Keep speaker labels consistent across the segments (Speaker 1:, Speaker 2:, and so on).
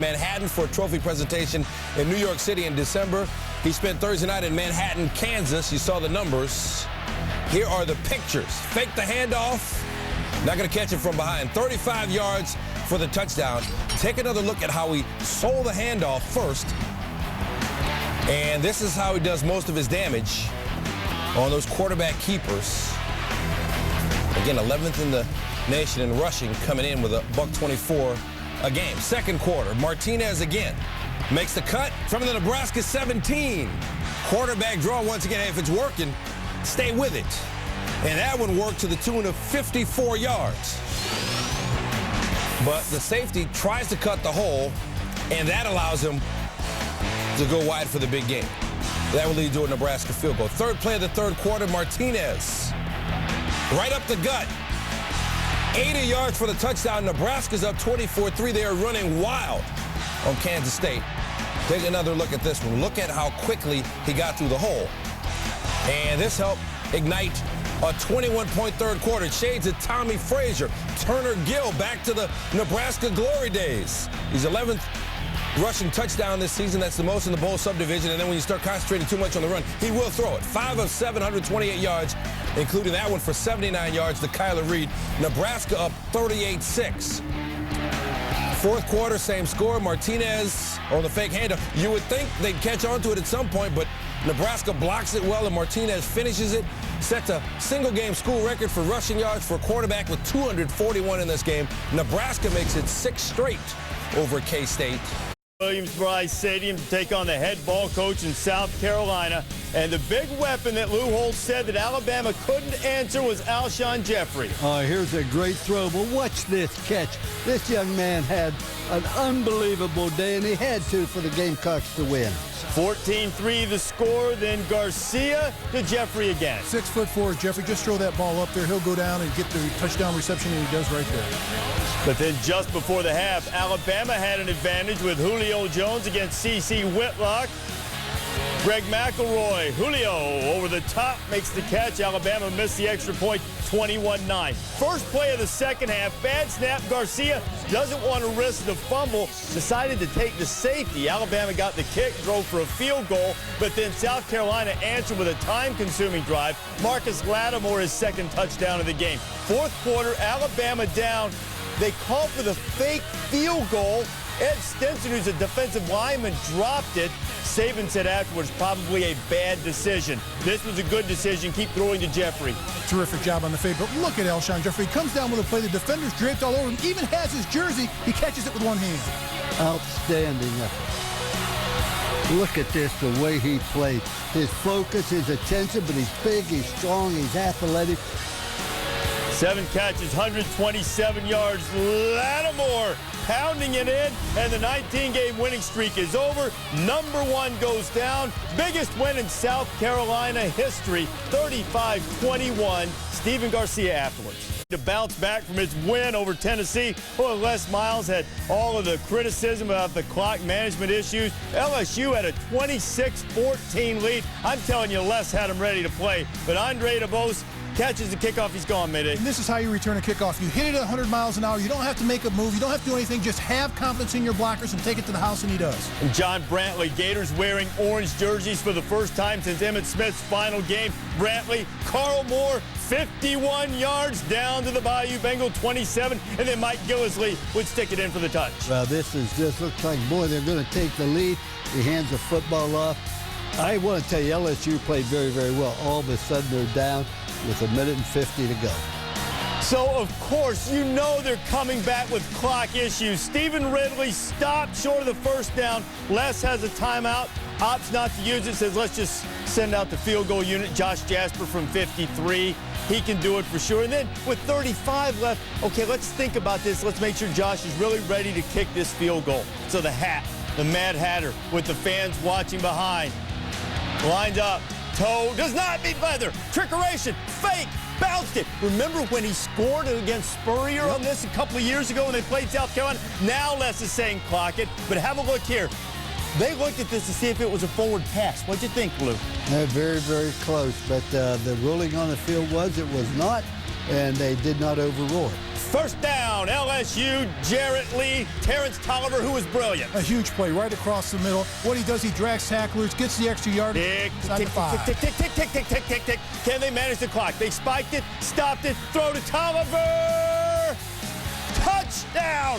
Speaker 1: Manhattan for a trophy presentation in New York City in December. He spent Thursday night in Manhattan, Kansas. You saw the numbers. Here are the pictures. Fake the handoff. Not going to catch it from behind. 35 yards for the touchdown. Take another look at how he sold the handoff first. And this is how he does most of his damage on those quarterback keepers. Again, 11th in the nation in rushing, coming in with a $124 a game. Second quarter, Martinez again makes the cut from the Nebraska 17. Quarterback draw once again. Hey, if it's working, stay with it. And that one worked to the tune of 54 yards. But the safety tries to cut the hole, and that allows him to go wide for the big game. That will lead to a Nebraska field goal. Third play of the third quarter, Martinez right up the gut. 80 yards for the touchdown. Nebraska's up 24-3. They are running wild on Kansas State. Take another look at this one. Look at how quickly he got through the hole. And this helped ignite a 21-point third quarter. Shades of Tommy Frazier. Turner Gill back to the Nebraska glory days. He's 11th rushing touchdown this season. That's the most in the bowl subdivision. And then when you start concentrating too much on the run, he will throw it. 5 of 7, 128 yards, including that one for 79 yards to Kyler Reed. Nebraska up 38-6. Fourth quarter, same score. Martinez on the fake handoff. You would think they'd catch on to it at some point, but Nebraska blocks it well, and Martinez finishes it. Sets a single-game school record for rushing yards for a quarterback with 241 in this game. Nebraska makes it 6 straight over K-State.
Speaker 2: Williams-Brice Stadium to take on the head ball coach in South Carolina. And the big weapon that Lou Holtz said that Alabama couldn't answer was Alshon Jeffrey.
Speaker 3: Here's a great throw, but watch this catch. This young man had an unbelievable day, and he had to for the Gamecocks to win.
Speaker 2: 14-3 the score, then Garcia to Jeffrey again.
Speaker 4: 6'4" Jeffrey, just throw that ball up there. He'll go down and get the touchdown reception, and he does right there.
Speaker 2: But then just before the half, Alabama had an advantage with Julio Jones against C.C. Whitlock. Greg McElroy, Julio over the top, makes the catch. Alabama missed the extra point, 21-9. First play of the second half, bad snap. Garcia doesn't want to risk the fumble, decided to take the safety. Alabama got the kick, drove for a field goal, but then South Carolina answered with a time-consuming drive. Marcus Lattimore, his second touchdown of the game. Fourth quarter, Alabama down. They called for the fake field goal. Ed Stinson, who's a defensive lineman, dropped it. Saban said afterwards, probably a bad decision. This was a good decision. Keep throwing to Jeffrey.
Speaker 4: Terrific job on the fade, but look at Alshon Jeffrey. He comes down with a play. The defender's draped all over him. Even has his jersey. He catches it with one hand.
Speaker 3: Outstanding effort. Look at this, the way he played. His focus, his attention, but he's big, he's strong, he's athletic.
Speaker 2: 7 catches, 127 yards. Lattimore pounding it in, and the 19-game winning streak is over. Number 1 goes down. Biggest win in South Carolina history, 35-21. Stephen Garcia afterwards. To bounce back from his win over Tennessee, well, Les Miles had all of the criticism about the clock management issues. LSU had a 26-14 lead. I'm telling you, Les had him ready to play, but Andre DeBose catches the kickoff. He's gone, Mayday.
Speaker 4: And this is how you return a kickoff. You hit it at 100 miles an hour. You don't have to make a move. You don't have to do anything. Just have confidence in your blockers and take it to the house, and he does.
Speaker 2: And John Brantley, Gators wearing orange jerseys for the first time since Emmitt Smith's final game. Brantley, Carl Moore, 51 yards down to the Bayou Bengal 27, and then Mike Gillisley would stick it in for the touch.
Speaker 3: Well, this looks like, boy, they're going to take the lead. He hands the football off. I want to tell you, LSU played very, very well. All of a sudden, they're down with 1:50 to go.
Speaker 2: So, of course, you know they're coming back with clock issues. Stephen Ridley stopped short of the first down. Les has a timeout, opts not to use it, says let's just send out the field goal unit. Josh Jasper from 53. He can do it for sure. And then with 35 left, okay, let's think about this. Let's make sure Josh is really ready to kick this field goal. So the hat, the Mad Hatter, with the fans watching behind. Lines up, toe, does not beat leather, trickeration, fake, bounced it. Remember when he scored against Spurrier on this a couple of years ago when they played South Carolina? Now Les is saying clock it, but have a look here. They looked at this to see if it was a forward pass. What'd you think, Lou?
Speaker 3: Very, very close, but the ruling on the field was it was not, and they did not overrule it.
Speaker 2: First down, LSU, Jarrett Lee, Terrence Tolliver, who was brilliant.
Speaker 4: A huge play right across the middle. What he does, he drags tacklers, gets the extra yard.
Speaker 2: Tick, tick, tick, tick, tick, tick, tick, tick, tick, tick. Can they manage the clock? They spiked it, stopped it, throw to Tolliver. Touchdown!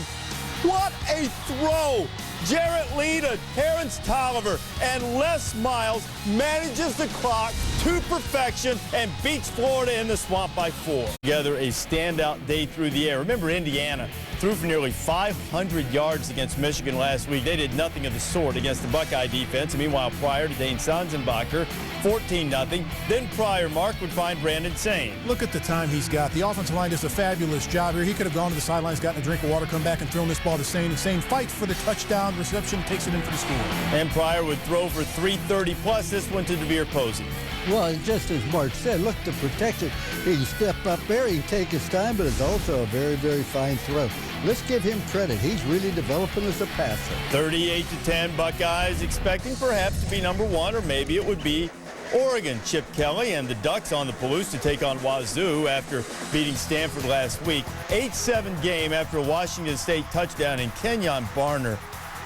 Speaker 2: What a throw! Jarrett Lee to Terrence Tolliver, and Les Miles manages the clock to perfection and beats Florida in the swamp by 4. Together a standout day through the air. Remember, Indiana threw for nearly 500 yards against Michigan last week. They did nothing of the sort against the Buckeye defense. And meanwhile, prior to Dane Sanzenbacher, 14-0. Then prior, Mark would find Brandon Sane.
Speaker 4: Look at the time he's got. The offensive line does a fabulous job here. He could have gone to the sidelines, gotten a drink of water, come back and thrown this ball to Sane. And Sane fights for the touchdown. Reception takes it in for the score.
Speaker 2: And Pryor would throw for 330 plus. This one to DeVere Posey.
Speaker 3: Well, just as Mark said, look, the protection. He can step up there, he can take his time, but it's also a very, very fine throw. Let's give him credit. He's really developing as a passer.
Speaker 2: 38-10, Buckeyes expecting perhaps to be number 1, or maybe it would be Oregon. Chip Kelly and the Ducks on the Palouse to take on Wazoo after beating Stanford last week. 8-7 game after a Washington State touchdown, and Kenyon Barner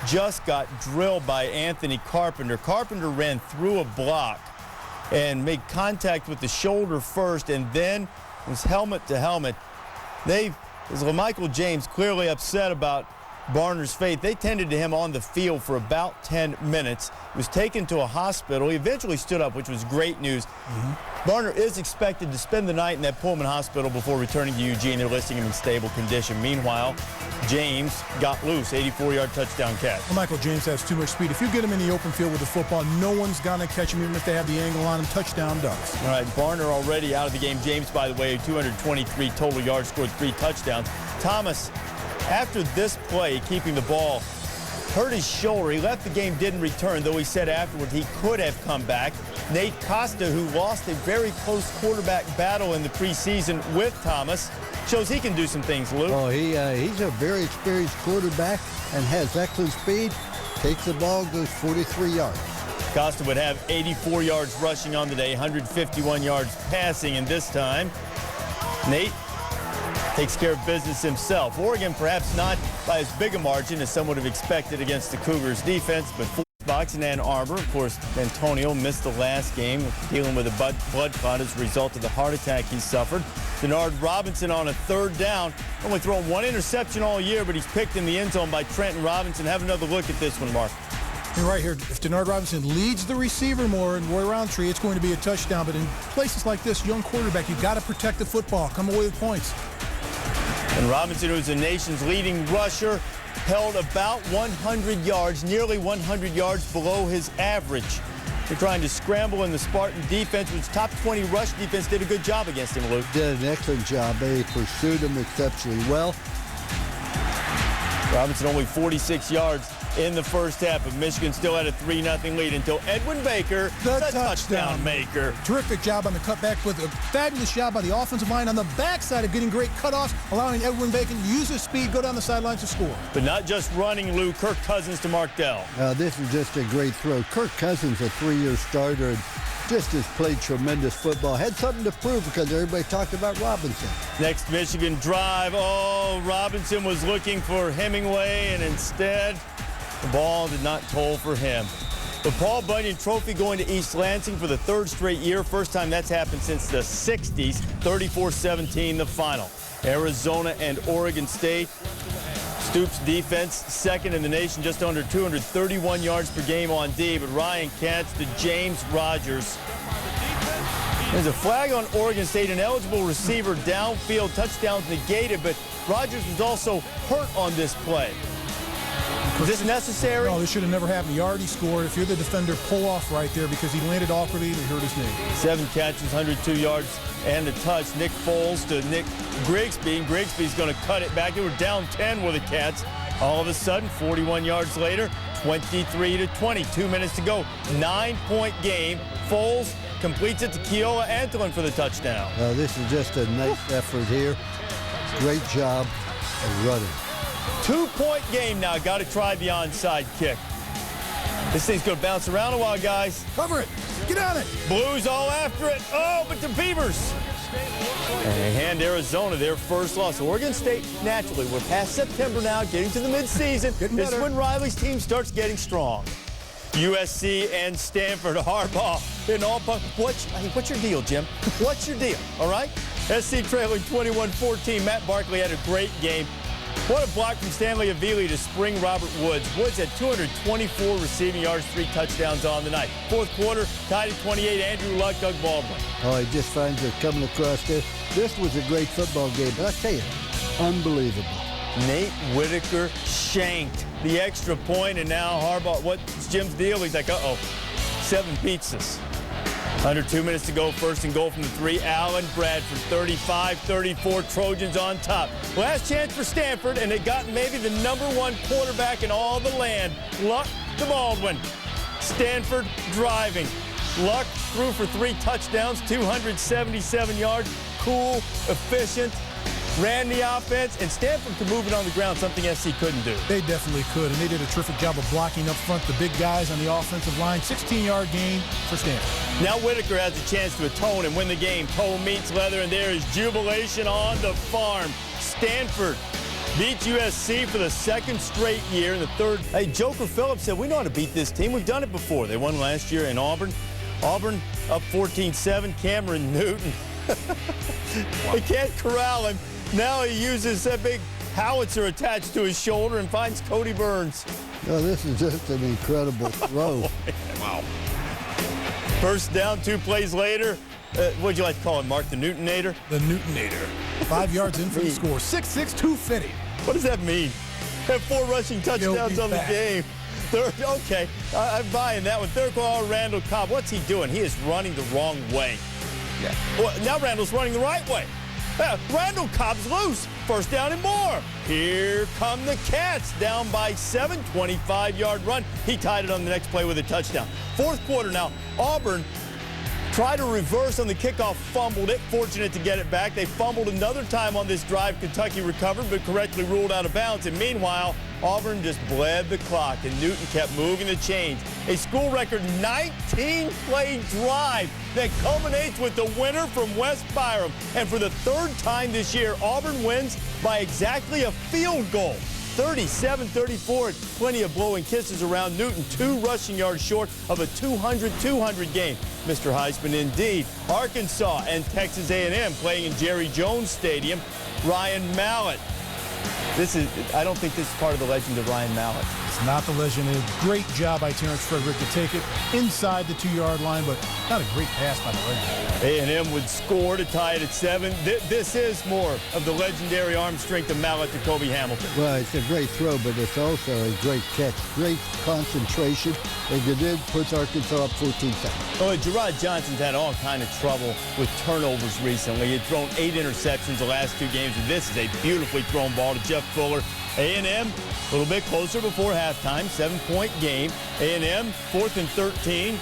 Speaker 2: just got drilled by Anthony Carpenter. Carpenter ran through a block and made contact with the shoulder first, and then was helmet to helmet. Michael James clearly upset about Barner's fate. They tended to him on the field for about 10 minutes. He was taken to a hospital. He eventually stood up, which was great news. Barner is expected to spend the night in that Pullman hospital before returning to Eugene. They're listing him in stable condition. Meanwhile, James got loose, 84-yard touchdown catch.
Speaker 4: Well, Michael James has too much speed. If you get him in the open field with the football, no one's going to catch him, even if they have the angle on him. Touchdown Ducks.
Speaker 2: All right, Barner already out of the game. James, by the way, 223 total yards, scored 3 touchdowns. Thomas, after this play, keeping the ball, hurt his shoulder. He left the game, didn't return, though he said afterward he could have come back. Nate Costa, who lost a very close quarterback battle in the preseason with Thomas, shows he can do some things, Luke.
Speaker 3: Oh, he's a very experienced quarterback and has excellent speed. Takes the ball, goes 43 yards.
Speaker 2: Costa would have 84 yards rushing on the day, 151 yards passing, and this time, Nate takes care of business himself. Oregon perhaps not by as big a margin as some would have expected against the Cougars defense, but box in Ann Arbor. Of course, Antonio missed the last game, dealing with a blood clot as a result of the heart attack he suffered. Denard Robinson on a 3rd down. Only thrown 1 interception all year, but he's picked in the end zone by Trenton Robinson. Have another look at this one, Mark.
Speaker 4: And right here, if Denard Robinson leads the receiver more in Roy Roundtree, it's going to be a touchdown. But in places like this, young quarterback, you've got to protect the football. Come away with points.
Speaker 2: And Robinson, who's the nation's leading rusher, held about 100 yards, nearly 100 yards below his average. They're trying to scramble in the Spartan defense, which top 20 rush defense did a good job against him, Luke.
Speaker 3: Did an excellent job. They pursued him exceptionally well.
Speaker 2: Robinson only 46 yards in the first half, but Michigan still had a 3-0 lead until Edwin Baker, the touchdown maker.
Speaker 4: Terrific job on the cutback, with a fabulous job by the offensive line on the backside of getting great cutoffs, allowing Edwin Baker to use his speed, go down the sidelines to score.
Speaker 2: But not just running, Lou. Kirk Cousins to Mark Dell.
Speaker 3: This is just a great throw. Kirk Cousins, a 3-year starter, and just has played tremendous football. Had something to prove because everybody talked about Robinson.
Speaker 2: Next Michigan drive. Oh, Robinson was looking for Hemingway, and instead the ball did not toll for him. The Paul Bunyan Trophy going to East Lansing for the 3rd straight year. First time that's happened since the 60s. 34-17 the final. Arizona and Oregon State. Stoops defense, 2nd in the nation, just under 231 yards per game on D. But Ryan Katz to James Rogers. There's a flag on Oregon State, an eligible receiver downfield, touchdowns negated, but Rogers was also hurt on this play. Is this necessary?
Speaker 4: No, this should have never happened. He already scored. If you're the defender, pull off right there because he landed awkwardly and he hurt his knee.
Speaker 2: 7 catches, 102 yards and a touch. Nick Foles to Nick Grigsby. Grigsby's going to cut it back. They were down 10 with the Cats. All of a sudden, 41 yards later, 23-20. 2 minutes to go. 9-point game. Foles completes it to Keola Antolin for the touchdown.
Speaker 3: This is just a nice effort here. Great job of running.
Speaker 2: 2-point game now. Got to try the onside kick. This thing's going to bounce around a while, guys.
Speaker 4: Cover it. Get on it.
Speaker 2: Blues all after it. Oh, but the Beavers And hand Arizona their first loss. Oregon State, naturally, we're past September now, getting to the midseason. This is when Riley's team starts getting strong. USC and Stanford, Harbaugh in all. What's your deal, Jim? What's your deal, all right? SC trailing 21-14. Matt Barkley had a great game. What a block from Stanley Avili to spring Robert Woods. Woods had 224 receiving yards, 3 touchdowns on the night. Fourth quarter, tied at 28, Andrew Luck, Doug Baldwin.
Speaker 3: Oh, he just finds it coming across there. This was a great football game, but I tell you, unbelievable.
Speaker 2: Nate Whitaker shanked the extra point, and now Harbaugh, what's Jim's deal? He's like, uh-oh, 7 pizzas. Under 2 minutes to go, first and goal from the 3. Allen Bradford, 35-34, Trojans on top. Last chance for Stanford, and they got maybe the #1 quarterback in all the land. Luck to Baldwin. Stanford driving. Luck threw for 3 touchdowns, 277 yards. Cool, efficient. Ran the offense, and Stanford could move it on the ground, something SC couldn't do.
Speaker 4: They definitely could, and they did a terrific job of blocking up front the big guys on the offensive line. 16-yard gain for Stanford.
Speaker 2: Now Whitaker has a chance to atone and win the game. Toe meets leather, and there is jubilation on the farm. Stanford beats USC for the 2nd straight year. In the 3rd, hey, Joker Phillips said, we know how to beat this team. We've done it before. They won last year in Auburn. Auburn up 14-7. Cameron Newton. They can't corral him. Now he uses that big howitzer attached to his shoulder and finds Cody Burns.
Speaker 3: Oh, this is just an incredible throw.
Speaker 2: Wow. First down, 2 plays later. What'd you like to call it, Mark? The Newtonator?
Speaker 4: The Newtonator. 5 yards in for the score. 6'6", 250.
Speaker 2: What does that mean? Have 4 rushing touchdowns on the game. Third, okay, I'm buying that one. Third call, Randall Cobb. What's he doing? He is running the wrong way. Yeah. Well, now Randall's running the right way. Randall Cobb's loose. First down and more. Here come the Cats, down by 7, 25-yard run. He tied it on the next play with a touchdown. Fourth quarter now, Auburn tried to reverse on the kickoff, fumbled it, fortunate to get it back. They fumbled another time on this drive. Kentucky recovered, but correctly ruled out of bounds. And meanwhile, Auburn just bled the clock, and Newton kept moving the chains. A school record 19-play drive that culminates with the winner from West Byram. And for the 3rd time this year, Auburn wins by exactly a field goal. 37-34, plenty of blowing kisses around. Newton 2 rushing yards short of a 200-200 game. Mr. Heisman indeed. Arkansas and Texas A&M playing in Jerry Jones Stadium. Ryan Mallett. I don't think this is part of the legend of Ryan Mallett.
Speaker 4: It's not the legend. A great job by Terrence Frederick to take it inside the 2-yard line, but not a great pass by the legend.
Speaker 2: A&M would score to tie it at 7. This is more of the legendary arm strength of Mallett to Kobe Hamilton.
Speaker 3: Well, it's a great throw, but it's also a great catch. Great concentration. And it puts Arkansas up 14-7.
Speaker 2: Oh, Gerard Johnson's had all kind of trouble with turnovers recently. He's thrown 8 interceptions the last 2 games, and this is a beautifully thrown ball to Jeff Fuller. A&M a little bit closer before halftime, 7-point game. A&M 4th and 13.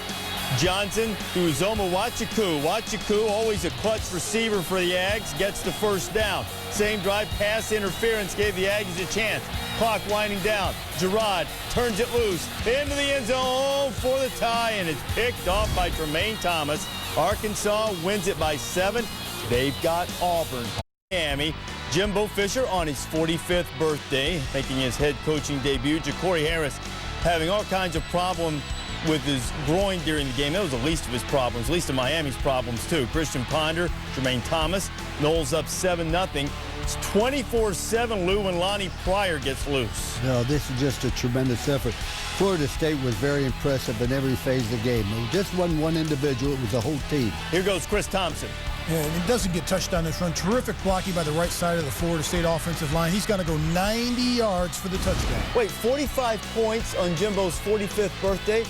Speaker 2: Johnson to Uzoma Wachiku. Wachiku, always a clutch receiver for the Aggies, gets the first down. Same drive, pass interference gave the Aggies a chance. Clock winding down. Gerard turns it loose into the end zone for the tie, and it's picked off by Tremaine Thomas. Arkansas wins it by 7. They've got Auburn. Miami. Jimbo Fisher on his 45th birthday, making his head coaching debut. Ja'Cory Harris having all kinds of problems with his groin during the game. That was the least of his problems, least of Miami's problems, too. Christian Ponder, Jermaine Thomas, Knowles up 7-0. It's 24-7, Lou, when Lonnie Pryor gets loose.
Speaker 3: No, this is just a tremendous effort. Florida State was very impressive in every phase of the game. It just wasn't one individual, it was the whole team.
Speaker 2: Here goes Chris Thompson.
Speaker 4: And it doesn't get touched on this run. Terrific blocking by the right side of the Florida State offensive line. He's got to go 90 yards for the touchdown.
Speaker 2: Wait, 45 points on Jimbo's 45th birthday?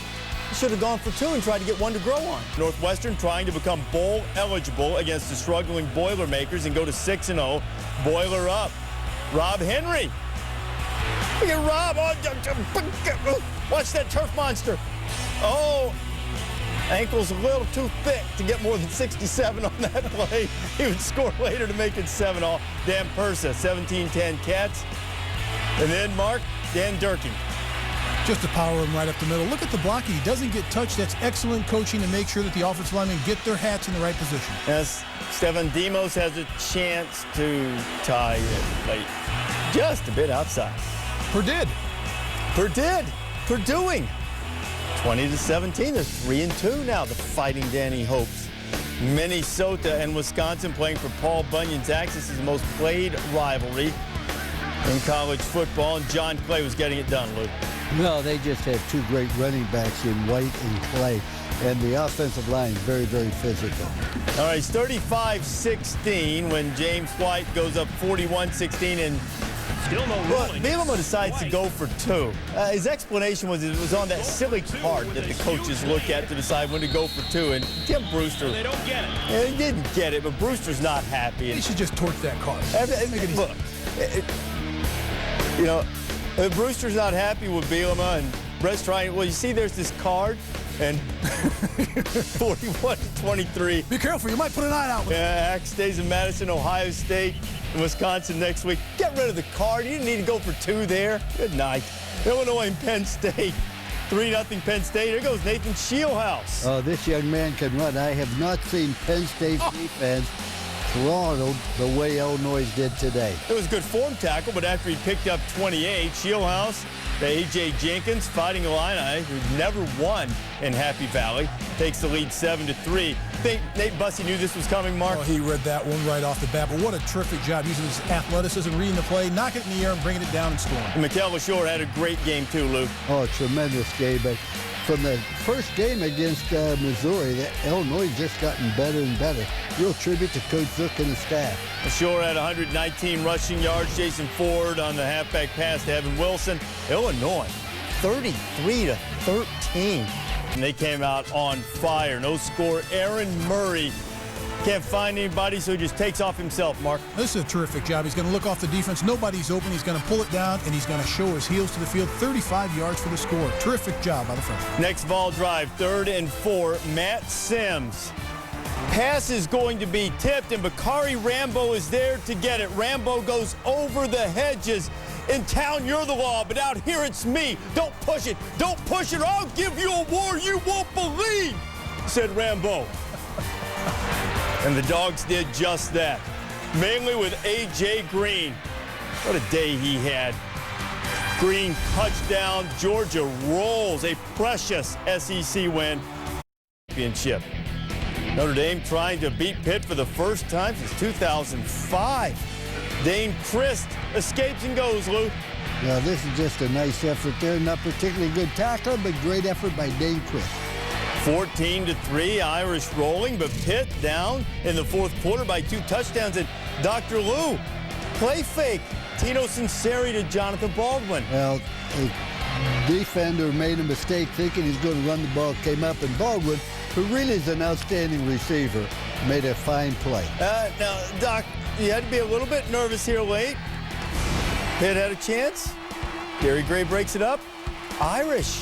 Speaker 2: He should have gone for 2 and tried to get 1 to grow on. Northwestern trying to become bowl eligible against the struggling Boilermakers and go to 6-0. Boiler up. Rob Henry. Look at Rob. Oh, watch that turf monster. Oh. Ankle's a little too thick to get more than 67 on that play. He would score later to make it 7-all. Dan Persa, 17-10 Cats. And then Mark, Dan Durkin.
Speaker 4: Just to power him right up the middle. Look at the blocking. He doesn't get touched. That's excellent coaching to make sure that the offensive linemen get their hats in the right position.
Speaker 2: Yes, Stevan Demos has a chance to tie it late. Just a bit outside.
Speaker 4: Purdue.
Speaker 2: Purduing. 20-17. They're 3-2 now. The Fighting Danny Hopes. Minnesota and Wisconsin playing for Paul Bunyan's Axis is the most played rivalry in college football, and John Clay was getting it done, Luke.
Speaker 3: No, they just have two great running backs in White and Clay, and the offensive line very, very physical.
Speaker 2: All right, it's 35-16 when James White goes up 41-16, and
Speaker 5: Still no ruling.
Speaker 2: Bielema decides to go for 2. His explanation was it was on that silly card that the coaches look at to decide when to go for 2. And Tim Brewster,
Speaker 5: They don't get it.
Speaker 2: yeah, he didn't get it, but Brewster's not happy.
Speaker 4: He
Speaker 2: And,
Speaker 4: should just torch that card.
Speaker 2: look, you know, Brewster's not happy with Bielema, and Brett's trying. Well, you see, there's this card, and 41-23.
Speaker 4: Be careful. You might put an eye out.
Speaker 2: Axe stays in Madison, Ohio State, and Wisconsin next week. Get rid of the card. You didn't need to go for 2 there. Good night. Illinois and Penn State. 3-0 Penn State. Here goes Nathan Shieldhouse.
Speaker 3: Oh, this young man can run. I have not seen Penn State defense throttled the way Illinois did today.
Speaker 2: It was a good form tackle, but after he picked up 28, Shieldhouse, the A.J. Jenkins, Fighting Illini, who's never won in Happy Valley, takes the lead 7-3. Think Nate Bussey knew this was coming, Mark?
Speaker 4: Oh, he read that one right off the bat. But what a terrific job using his athleticism, reading the play, knocking it in the air, and bringing it down and scoring.
Speaker 2: And Mikel LaShore had a great game too, Luke.
Speaker 3: Oh, tremendous game. But from the first game against Missouri, Illinois has just gotten better and better. Real tribute to Coach Zook and his staff.
Speaker 2: LaShore had 119 rushing yards. Jason Ford on the halfback pass to Evan Wilson. Illinois, 33-13. And they came out on fire. No score. Aaron Murray can't find anybody, so he just takes off himself, Mark.
Speaker 4: This is a terrific job. He's going to look off the defense. Nobody's open. He's going to pull it down, and he's going to show his heels to the field. 35 yards for the score. Terrific job by the freshman.
Speaker 2: Next ball drive, 3rd and 4. Matt Sims. Pass is going to be tipped, and Bakari Rambo is there to get it. Rambo goes over the hedges. In town, you're the law, but out here, it's me. Don't push it. Don't push it, or I'll give you a war you won't believe, said Rambo. And the Dogs did just that, mainly with A.J. Green. What a day he had. Green touchdown. Georgia rolls a precious SEC win. Championship. Notre Dame trying to beat Pitt for the first time since 2005. Dane Christ escapes and goes, Lou.
Speaker 3: Now, this is just a nice effort there. Not particularly good tackle, but great effort by Dane Christ.
Speaker 2: 14-3, Irish rolling, but Pitt down in the 4th quarter by 2 touchdowns. And Dr. Lou, play fake. Tino Sinceri to Jonathan Baldwin.
Speaker 3: Well, a defender made a mistake thinking he's going to run the ball, came up, and Baldwin, who really is an outstanding receiver, made a fine play.
Speaker 2: Now, Doc, you had to be a little bit nervous here late. Pitt had a chance. Gary Gray breaks it up. Irish